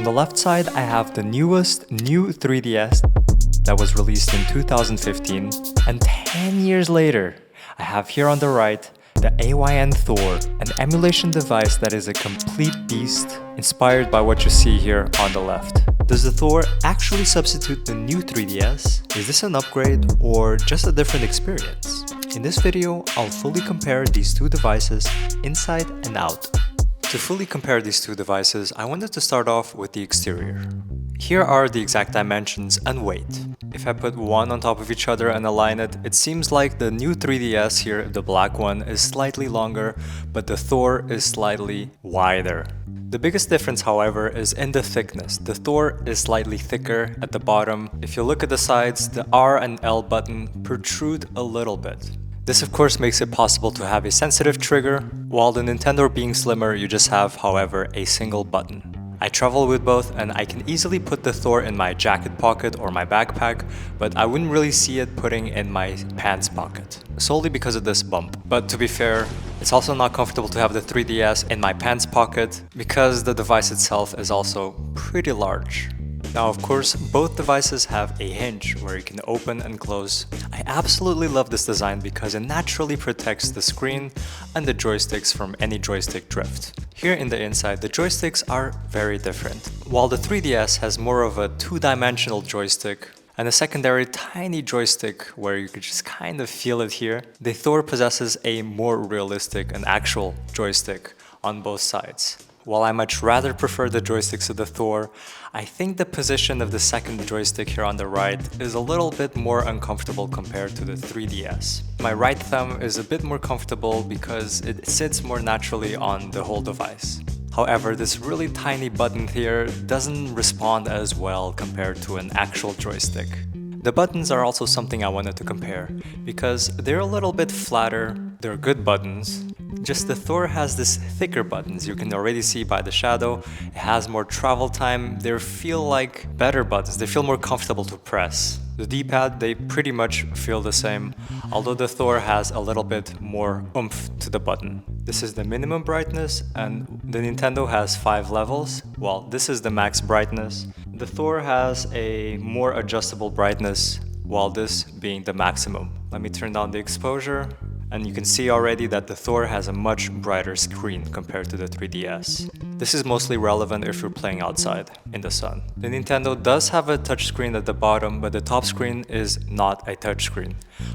On the left side, I have the newest new 3DS that was released in 2015, and 10 years later, I have here on the right the AYN Thor, an emulation device that is a complete beast, inspired by what you see here on the left. Does the Thor actually substitute the new 3DS? Is this an upgrade or just a different experience? In this video, I'll fully compare these two devices inside and out. To fully compare these two devices, I wanted to start off with the exterior. Here are the exact dimensions and weight. If I put one on top of each other and align it, it seems like the new 3DS here, the black one, is slightly longer, but the Thor is slightly wider. The biggest difference, however, is in the thickness. The Thor is slightly thicker at the bottom. If you look at the sides, the R and L button protrude a little bit. This of course makes it possible to have a sensitive trigger, while the Nintendo being slimmer, you just have, however, a single button. I travel with both and I can easily put the Thor in my jacket pocket or my backpack, but I wouldn't really see it putting in my pants pocket, solely because of this bump. But to be fair, it's also not comfortable to have the 3DS in my pants pocket because the device itself is also pretty large. Now, of course, both devices have a hinge where you can open and close. I absolutely love this design because it naturally protects the screen and the joysticks from any joystick drift. Here in the inside, the joysticks are very different. While the 3DS has more of a two-dimensional joystick and a secondary tiny joystick where you could just kind of feel it here, the Thor possesses a more realistic and actual joystick on both sides. While I much rather prefer the joysticks of the Thor, I think the position of the second joystick here on the right is a little bit more uncomfortable compared to the 3DS. My right thumb is a bit more comfortable because it sits more naturally on the whole device. However, this really tiny button here doesn't respond as well compared to an actual joystick. The buttons are also something I wanted to compare because they're a little bit flatter, they're good buttons. Just the Thor has this thicker buttons, you can already see by the shadow, it has more travel time, they feel like better buttons, they feel more comfortable to press. The D-pad, they pretty much feel the same, although the Thor has a little bit more oomph to the button. This is the minimum brightness and the Nintendo has 5 levels, while this is the max brightness. The Thor has a more adjustable brightness, while this being the maximum. Let me turn down the exposure. And you can see already that the Thor has a much brighter screen compared to the 3DS. This is mostly relevant if you're playing outside in the sun. The Nintendo does have a touchscreen at the bottom, but the top screen is not a touchscreen.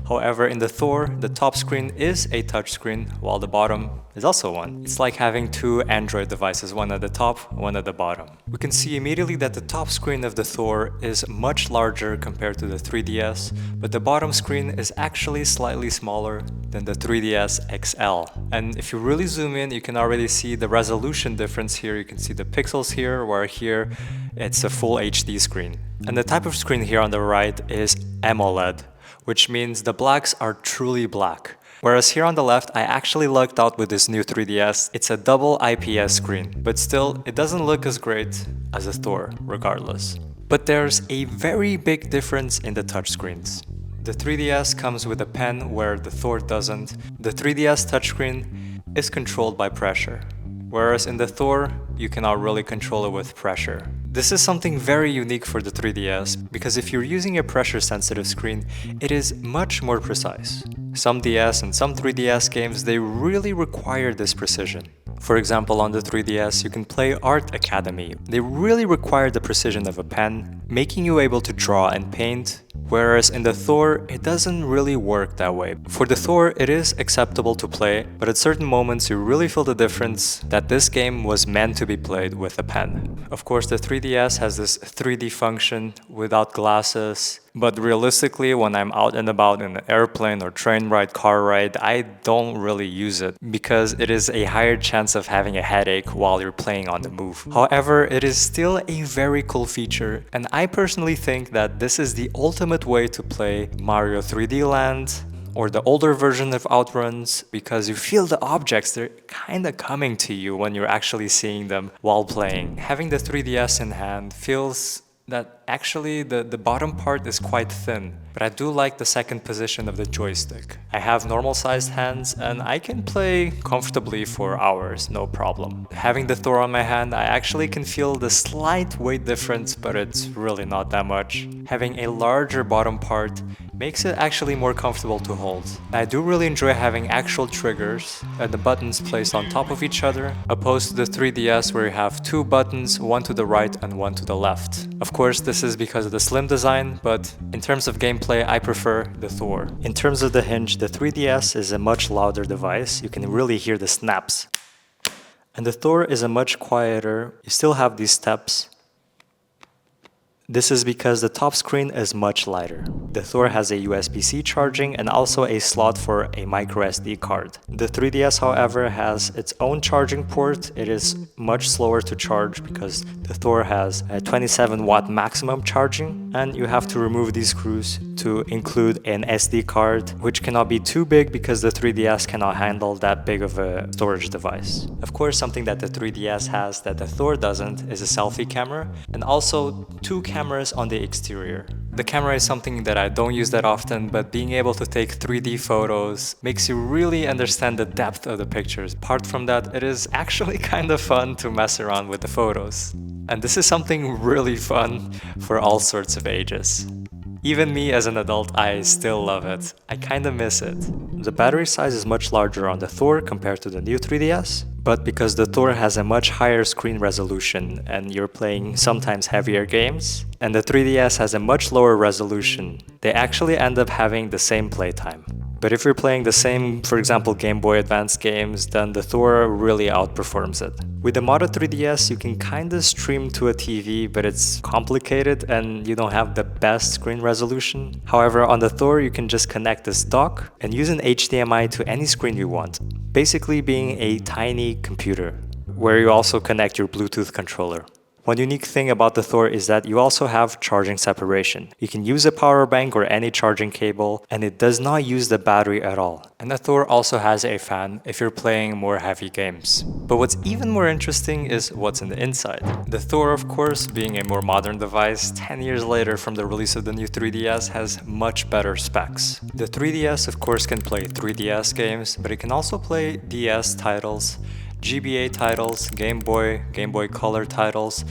However, in the Thor, the top screen is a touchscreen, while the bottom is also one. It's like having two Android devices, one at the top, one at the bottom. We can see immediately that the top screen of the Thor is much larger compared to the 3DS, but the bottom screen is actually slightly smaller than the 3DS XL. And if you really zoom in, you can already see the resolution difference here. You can see the pixels here, where here it's a full HD screen. And the type of screen here on the right is AMOLED, which means the blacks are truly black. Whereas here on the left, I actually lucked out with this new 3DS. It's a double IPS screen, but still, it doesn't look as great as a Thor, regardless. But there's a very big difference in the touchscreens. The 3DS comes with a pen where the Thor doesn't. The 3DS touchscreen is controlled by pressure, whereas in the Thor, you cannot really control it with pressure. This is something very unique for the 3DS, because if you're using a pressure-sensitive screen, it is much more precise. Some DS and some 3DS games, they really require this precision. For example, on the 3DS, you can play Art Academy. They really require the precision of a pen, making you able to draw and paint, whereas in the Thor, it doesn't really work that way. For the Thor, it is acceptable to play, but at certain moments you really feel the difference that this game was meant to be played with a pen. Of course, the 3DS has this 3D function without glasses, but realistically, when I'm out and about in an airplane or train ride, car ride, I don't really use it because it is a higher chance of having a headache while you're playing on the move. However, it is still a very cool feature, and I personally think that this is the ultimate way to play Mario 3D Land or the older version of Outruns, because you feel the objects, they're kind of coming to you when you're actually seeing them while playing. Having the 3DS in hand feels that actually the bottom part is quite thin, but I do like the second position of the joystick. I have normal sized hands and I can play comfortably for hours, no problem. Having the Thor on my hand, I actually can feel the slight weight difference, but it's really not that much. Having a larger bottom part makes it actually more comfortable to hold. I do really enjoy having actual triggers and the buttons placed on top of each other, opposed to the 3DS where you have two buttons, one to the right and one to the left. Of course, this is because of the slim design, but in terms of gameplay, I prefer the Thor. In terms of the hinge, the 3DS is a much louder device. You can really hear the snaps. And the Thor is a much quieter. You still have these steps. This is because the top screen is much lighter. The Thor has a USB-C charging and also a slot for a microSD card. The 3DS, however, has its own charging port. It is much slower to charge because the Thor has a 27-watt maximum charging, and you have to remove these screws to include an SD card, which cannot be too big because the 3DS cannot handle that big of a storage device. Of course, something that the 3DS has that the Thor doesn't is a selfie camera, and also two cameras on the exterior. The camera is something that I don't use that often, but being able to take 3D photos makes you really understand the depth of the pictures. Apart from that, it is actually kind of fun to mess around with the photos. And this is something really fun for all sorts of ages. Even me as an adult, I still love it. I kinda miss it. The battery size is much larger on the Thor compared to the new 3DS, but because the Thor has a much higher screen resolution and you're playing sometimes heavier games, and the 3DS has a much lower resolution, they actually end up having the same playtime. But if you're playing the same, for example, Game Boy Advance games, then the Thor really outperforms it. With the Moto 3DS, you can kinda stream to a TV, but it's complicated and you don't have the best screen resolution. However, on the Thor, you can just connect this dock and use an HDMI to any screen you want, basically being a tiny computer, where you also connect your Bluetooth controller. One unique thing about the Thor is that you also have charging separation. You can use a power bank or any charging cable, and it does not use the battery at all. And the Thor also has a fan if you're playing more heavy games. But what's even more interesting is what's in the inside. The Thor, of course, being a more modern device, 10 years later from the release of the new 3DS, has much better specs. The 3DS, of course, can play 3DS games, but it can also play DS titles, GBA titles, Game Boy Color titles,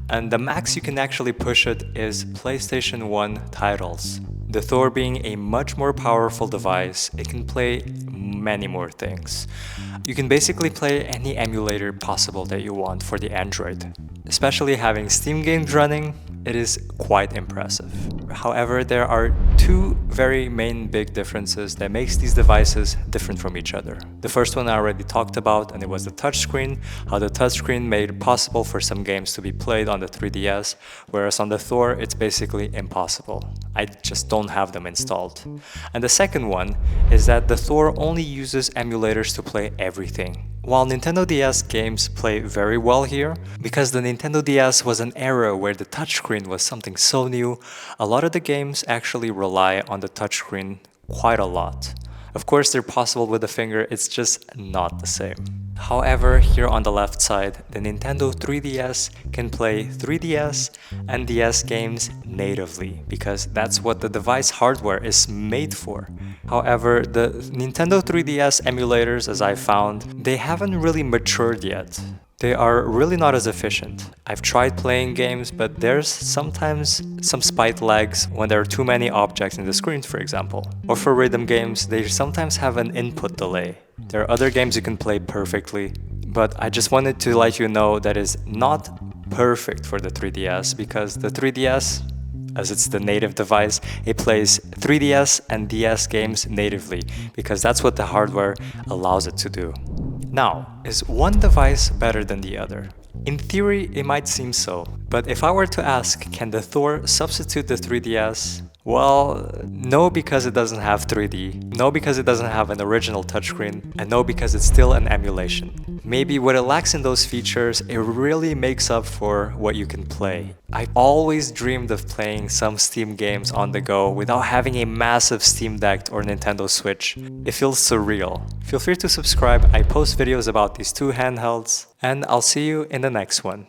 and the max you can actually push it is PlayStation 1 titles. The Thor being a much more powerful device, it can play many more things. You can basically play any emulator possible that you want for the Android. Especially having Steam games running, it is quite impressive. However, there are two very main big differences that makes these devices different from each other. The first one I already talked about, and it was the touchscreen, how the touchscreen made it possible for some games to be played on the 3DS, whereas on the Thor, it's basically impossible. I just don't have them installed. And the second one is that the Thor only uses emulators to play everything. While Nintendo DS games play very well here, because the Nintendo DS was an era where the touchscreen was something so new, a lot of the games actually rely on the touchscreen quite a lot. Of course, they're possible with the finger, it's just not the same. However, here on the left side, the Nintendo 3DS can play 3DS and DS games natively, because that's what the device hardware is made for. However, the Nintendo 3DS emulators, as I found, they haven't really matured yet. They are really not as efficient. I've tried playing games, but there's sometimes some spike lags when there are too many objects in the screen, for example. Or for rhythm games, they sometimes have an input delay. There are other games you can play perfectly, but I just wanted to let you know that is not perfect for the 3DS, because the 3DS, as it's the native device, it plays 3DS and DS games natively, because that's what the hardware allows it to do. Now, is one device better than the other? In theory, it might seem so, but if I were to ask, can the Thor substitute the 3DS? Well, no, because it doesn't have 3D, no, because it doesn't have an original touchscreen, and no, because it's still an emulation. Maybe what it lacks in those features, it really makes up for what you can play. I've always dreamed of playing some Steam games on the go without having a massive Steam Deck or Nintendo Switch. It feels surreal. Feel free to subscribe, I post videos about these two handhelds, and I'll see you in the next one.